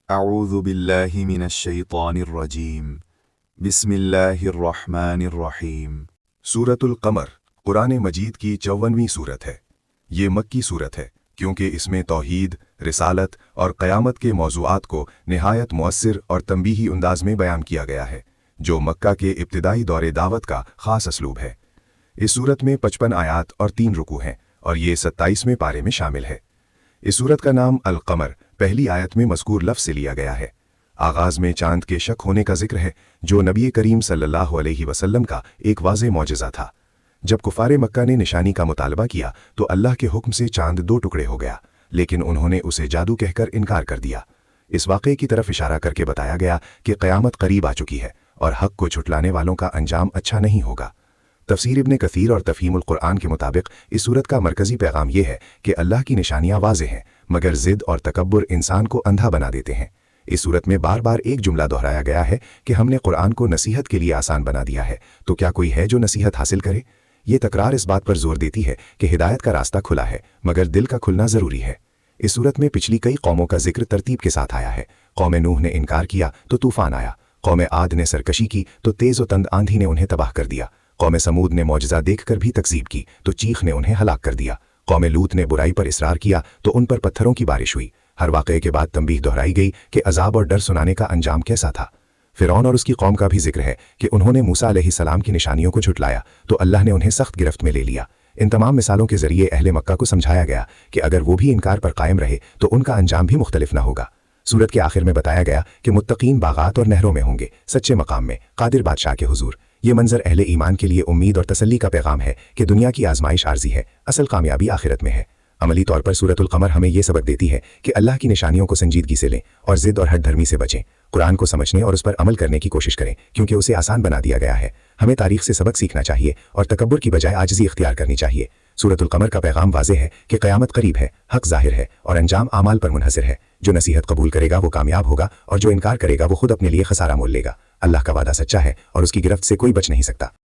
اعوذ باللہ من الشیطان الرجیم بسم اللہ الرحمن الرحیم۔ سورۃ القمر قرآن مجید کی 54ویں سورت ہے۔ یہ مکی سورت ہے کیونکہ اس میں توحید، رسالت اور قیامت کے موضوعات کو نہایت مؤثر اور تنبیہی انداز میں بیان کیا گیا ہے، جو مکہ کے ابتدائی دور دعوت کا خاص اسلوب ہے۔ اس سورت میں 55 آیات اور 3 رکوع ہیں اور یہ 27ویں پارے میں شامل ہے۔ اس سورت کا نام القمر پہلی آیت میں مذکور لفظ سے لیا گیا ہے۔ آغاز میں چاند کے شک ہونے کا ذکر ہے، جو نبی کریم صلی اللہ علیہ وسلم کا ایک واضح معجزہ تھا۔ جب کفار مکہ نے نشانی کا مطالبہ کیا تو اللہ کے حکم سے چاند 2 ٹکڑے ہو گیا، لیکن انہوں نے اسے جادو کہہ کر انکار کر دیا۔ اس واقعے کی طرف اشارہ کر کے بتایا گیا کہ قیامت قریب آ چکی ہے اور حق کو جھٹلانے والوں کا انجام اچھا نہیں ہوگا۔ تفسیر ابن کثیر اور تفہیم القرآن کے مطابق اس سورت کا مرکزی پیغام یہ ہے کہ اللہ کی نشانیاں واضح ہیں، مگر ضد اور تکبر انسان کو اندھا بنا دیتے ہیں۔ اس سورت میں بار بار ایک جملہ دہرایا گیا ہے کہ ہم نے قرآن کو نصیحت کے لیے آسان بنا دیا ہے، تو کیا کوئی ہے جو نصیحت حاصل کرے؟ یہ تکرار اس بات پر زور دیتی ہے کہ ہدایت کا راستہ کھلا ہے، مگر دل کا کھلنا ضروری ہے۔ اس سورت میں پچھلی کئی قوموں کا ذکر ترتیب کے ساتھ آیا ہے۔ قوم نوح نے انکار کیا تو طوفان آیا، قوم عاد نے سرکشی کی تو تیز و تند آندھی نے انہیں تباہ کر دیا، قوم سمود نے معجزہ دیکھ کر بھی تکذیب کی تو چیخ نے انہیں ہلاک کر دیا، قوم لوط نے برائی پر اصرار کیا تو ان پر پتھروں کی بارش ہوئی۔ ہر واقعے کے بعد تنبیہ دہرائی گئی کہ عذاب اور ڈر سنانے کا انجام کیسا تھا۔ فرعون اور اس کی قوم کا بھی ذکر ہے کہ انہوں نے موسیٰ علیہ السلام کی نشانیوں کو جھٹلایا تو اللہ نے انہیں سخت گرفت میں لے لیا۔ ان تمام مثالوں کے ذریعے اہل مکہ کو سمجھایا گیا کہ اگر وہ بھی انکار پر قائم رہے تو ان کا انجام بھی مختلف نہ ہوگا۔ سورت کے آخر میں بتایا گیا کہ متقین باغات اور نہروں میں ہوں گے، سچے مقام میں، قادر بادشاہ کے حضور۔ یہ منظر اہل ایمان کے لیے امید اور تسلی کا پیغام ہے کہ دنیا کی آزمائش عارضی ہے، اصل کامیابی آخرت میں ہے۔ عملی طور پر سورۃ القمر ہمیں یہ سبق دیتی ہے کہ اللہ کی نشانیوں کو سنجیدگی سے لیں اور ضد اور ہٹ دھرمی سے بچیں۔ قرآن کو سمجھنے اور اس پر عمل کرنے کی کوشش کریں کیونکہ اسے آسان بنا دیا گیا ہے۔ ہمیں تاریخ سے سبق سیکھنا چاہیے اور تکبر کی بجائے عاجزی اختیار کرنی چاہیے۔ سورۃ القمر کا پیغام واضح ہے کہ قیامت قریب ہے، حق ظاہر ہے اور انجام اعمال پر منحصر ہے۔ جو نصیحت قبول کرے گا وہ کامیاب ہوگا اور جو انکار کرے گا وہ خود اپنے لیے خسارہ مول لے گا۔ اللہ کا وعدہ سچا ہے اور اس کی گرفت سے کوئی بچ نہیں سکتا۔